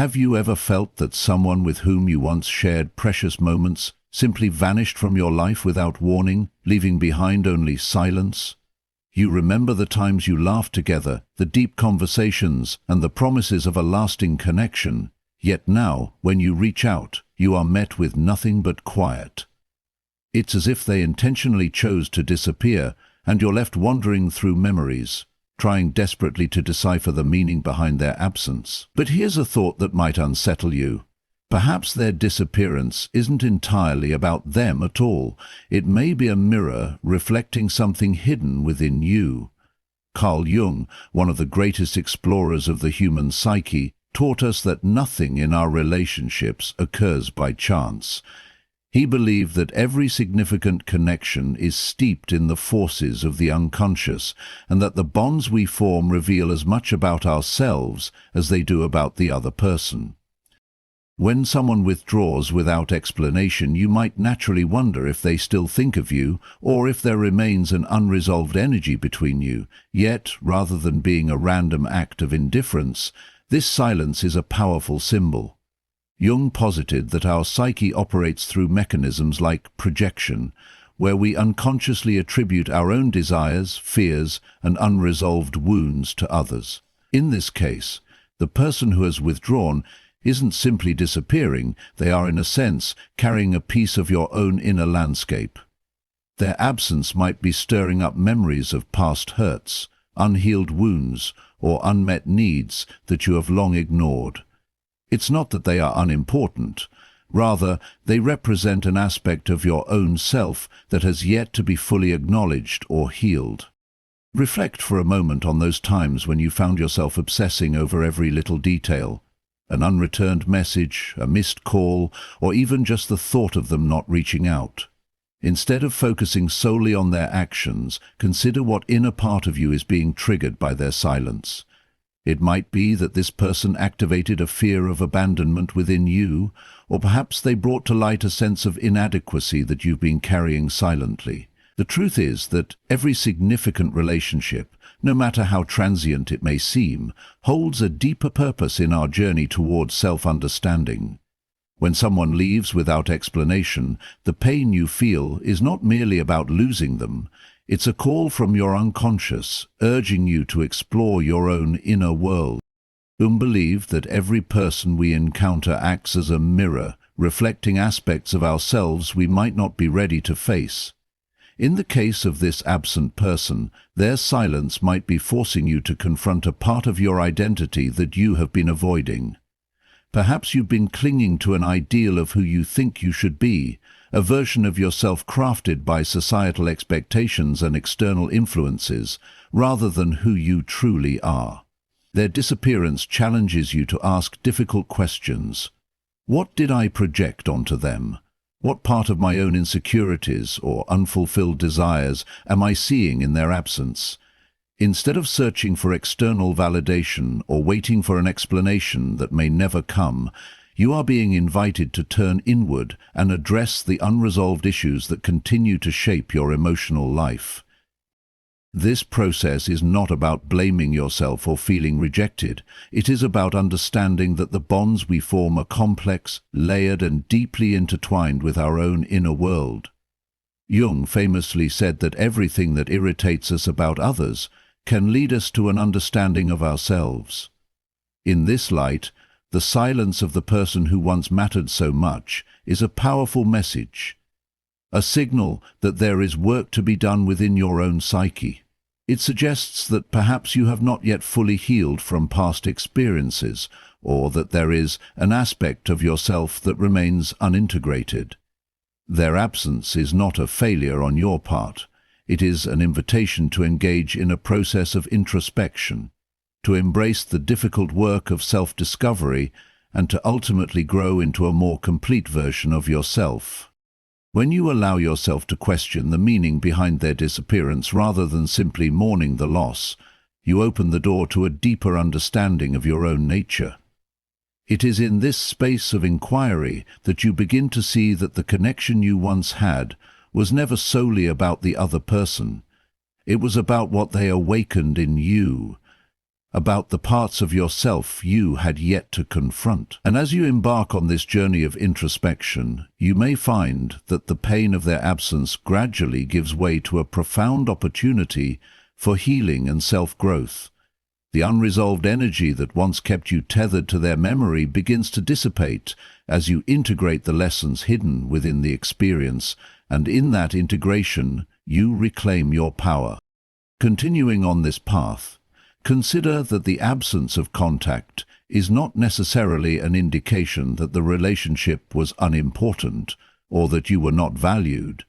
Have you ever felt that someone with whom you once shared precious moments simply vanished from your life without warning, leaving behind only silence? You remember the times you laughed together, the deep conversations, and the promises of a lasting connection. Yet now, when you reach out, you are met with nothing but quiet. It's as if they intentionally chose to disappear, and you're left wandering through memories, trying desperately to decipher the meaning behind their absence. But here's a thought that might unsettle you. Perhaps their disappearance isn't entirely about them at all. It may be a mirror reflecting something hidden within you. Carl Jung, one of the greatest explorers of the human psyche, taught us that nothing in our relationships occurs by chance. He believed that every significant connection is steeped in the forces of the unconscious, and that the bonds we form reveal as much about ourselves as they do about the other person. When someone withdraws without explanation, you might naturally wonder if they still think of you, or if there remains an unresolved energy between you. Yet, rather than being a random act of indifference, this silence is a powerful symbol. Jung posited that our psyche operates through mechanisms like projection, where we unconsciously attribute our own desires, fears, and unresolved wounds to others. In this case, the person who has withdrawn isn't simply disappearing, they are in a sense carrying a piece of your own inner landscape. Their absence might be stirring up memories of past hurts, unhealed wounds, or unmet needs that you have long ignored. It's not that they are unimportant. Rather, they represent an aspect of your own self that has yet to be fully acknowledged or healed. Reflect for a moment on those times when you found yourself obsessing over every little detail. An unreturned message, a missed call, or even just the thought of them not reaching out. Instead of focusing solely on their actions, consider what inner part of you is being triggered by their silence. It might be that this person activated a fear of abandonment within you, or perhaps they brought to light a sense of inadequacy that you've been carrying silently. The truth is that every significant relationship, no matter how transient it may seem, holds a deeper purpose in our journey towards self-understanding. When someone leaves without explanation, the pain you feel is not merely about losing them. It's a call from your unconscious, urging you to explore your own inner world. Jung believed that every person we encounter acts as a mirror, reflecting aspects of ourselves we might not be ready to face. In the case of this absent person, their silence might be forcing you to confront a part of your identity that you have been avoiding. Perhaps you've been clinging to an ideal of who you think you should be, a version of yourself crafted by societal expectations and external influences, rather than who you truly are. Their disappearance challenges you to ask difficult questions. What did I project onto them? What part of my own insecurities or unfulfilled desires am I seeing in their absence? Instead of searching for external validation or waiting for an explanation that may never come, you are being invited to turn inward and address the unresolved issues that continue to shape your emotional life. This process is not about blaming yourself or feeling rejected. It is about understanding that the bonds we form are complex, layered, and deeply intertwined with our own inner world. Jung famously said that everything that irritates us about others can lead us to an understanding of ourselves. In this light, the silence of the person who once mattered so much is a powerful message, a signal that there is work to be done within your own psyche. It suggests that perhaps you have not yet fully healed from past experiences, or that there is an aspect of yourself that remains unintegrated. Their absence is not a failure on your part. It is an invitation to engage in a process of introspection, to embrace the difficult work of self-discovery, and to ultimately grow into a more complete version of yourself. When you allow yourself to question the meaning behind their disappearance rather than simply mourning the loss, you open the door to a deeper understanding of your own nature. It is in this space of inquiry that you begin to see that the connection you once had was never solely about the other person. It was about what they awakened in you. about the parts of yourself you had yet to confront. And as you embark on this journey of introspection, you may find that the pain of their absence gradually gives way to a profound opportunity for healing and self-growth. The unresolved energy that once kept you tethered to their memory begins to dissipate as you integrate the lessons hidden within the experience, and in that integration, you reclaim your power. Continuing on this path, consider that the absence of contact is not necessarily an indication that the relationship was unimportant or that you were not valued.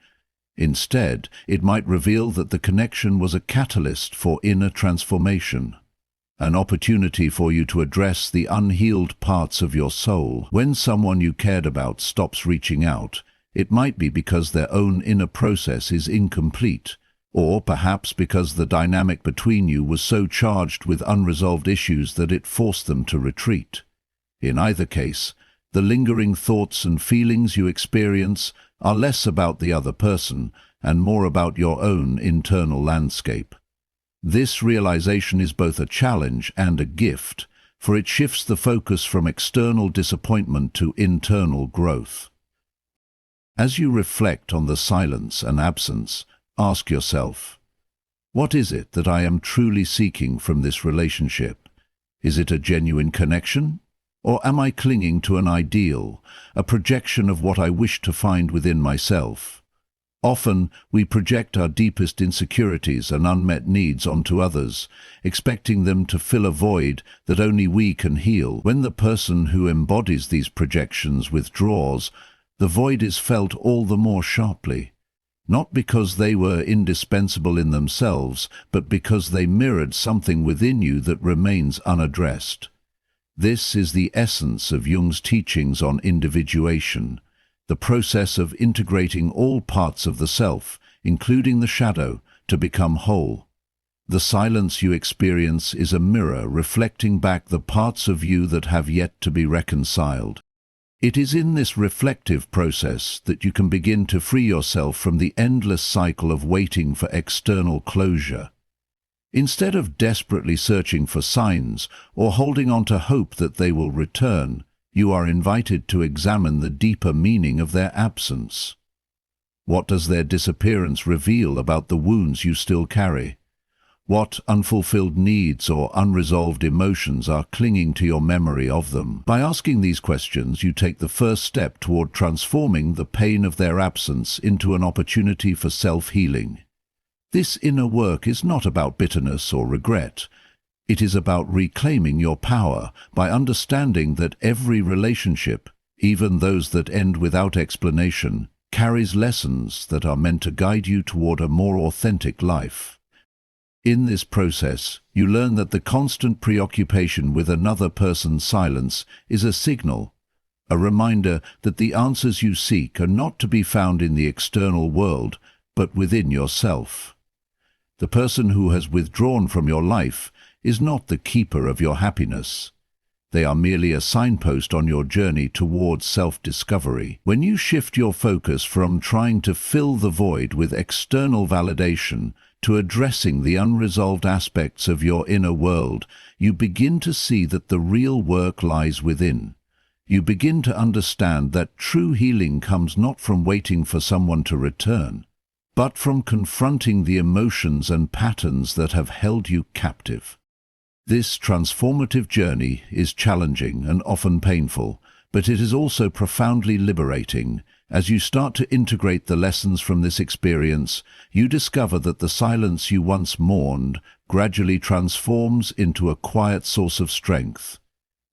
Instead, it might reveal that the connection was a catalyst for inner transformation, an opportunity for you to address the unhealed parts of your soul. When someone you cared about stops reaching out, it might be because their own inner process is incomplete, or perhaps because the dynamic between you was so charged with unresolved issues that it forced them to retreat. In either case, the lingering thoughts and feelings you experience are less about the other person and more about your own internal landscape. This realization is both a challenge and a gift, for it shifts the focus from external disappointment to internal growth. As you reflect on the silence and absence, ask yourself, what is it that I am truly seeking from this relationship? Is it a genuine connection? Or am I clinging to an ideal, a projection of what I wish to find within myself? Often, we project our deepest insecurities and unmet needs onto others, expecting them to fill a void that only we can heal. When the person who embodies these projections withdraws, the void is felt all the more sharply. Not because they were indispensable in themselves, but because they mirrored something within you that remains unaddressed. This is the essence of Jung's teachings on individuation, the process of integrating all parts of the self, including the shadow, to become whole. The silence you experience is a mirror reflecting back the parts of you that have yet to be reconciled. It is in this reflective process that you can begin to free yourself from the endless cycle of waiting for external closure. Instead of desperately searching for signs or holding on to hope that they will return, you are invited to examine the deeper meaning of their absence. What does their disappearance reveal about the wounds you still carry? What unfulfilled needs or unresolved emotions are clinging to your memory of them? By asking these questions, you take the first step toward transforming the pain of their absence into an opportunity for self-healing. This inner work is not about bitterness or regret. It is about reclaiming your power by understanding that every relationship, even those that end without explanation, carries lessons that are meant to guide you toward a more authentic life. In this process, you learn that the constant preoccupation with another person's silence is a signal, a reminder that the answers you seek are not to be found in the external world, but within yourself. The person who has withdrawn from your life is not the keeper of your happiness. They are merely a signpost on your journey towards self-discovery. When you shift your focus from trying to fill the void with external validation to addressing the unresolved aspects of your inner world, you begin to see that the real work lies within. You begin to understand that true healing comes not from waiting for someone to return, but from confronting the emotions and patterns that have held you captive. This transformative journey is challenging and often painful, but it is also profoundly liberating. As you start to integrate the lessons from this experience, you discover that the silence you once mourned gradually transforms into a quiet source of strength.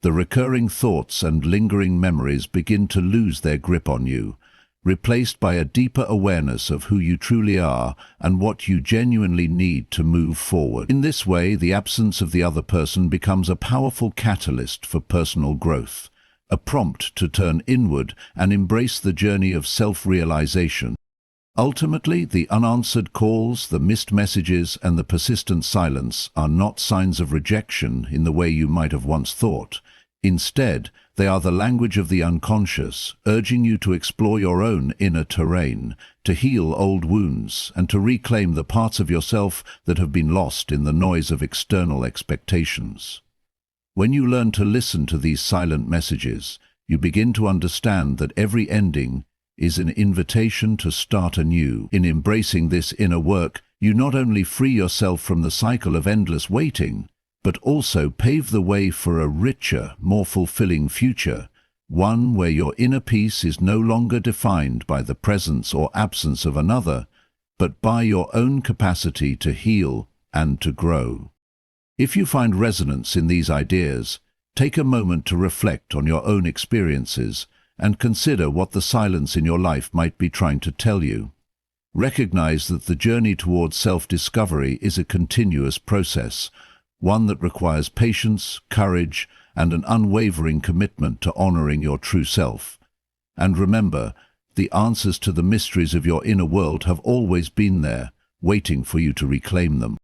The recurring thoughts and lingering memories begin to lose their grip on you, replaced by a deeper awareness of who you truly are and what you genuinely need to move forward. In this way, the absence of the other person becomes a powerful catalyst for personal growth, a prompt to turn inward and embrace the journey of self-realization. Ultimately, the unanswered calls, the missed messages, and the persistent silence are not signs of rejection in the way you might have once thought. Instead, they are the language of the unconscious, urging you to explore your own inner terrain, to heal old wounds, and to reclaim the parts of yourself that have been lost in the noise of external expectations. When you learn to listen to these silent messages, you begin to understand that every ending is an invitation to start anew. In embracing this inner work, you not only free yourself from the cycle of endless waiting, but also pave the way for a richer, more fulfilling future, one where your inner peace is no longer defined by the presence or absence of another, but by your own capacity to heal and to grow. If you find resonance in these ideas, take a moment to reflect on your own experiences and consider what the silence in your life might be trying to tell you. Recognize that the journey towards self-discovery is a continuous process, one that requires patience, courage, and an unwavering commitment to honoring your true self. And remember, the answers to the mysteries of your inner world have always been there, waiting for you to reclaim them.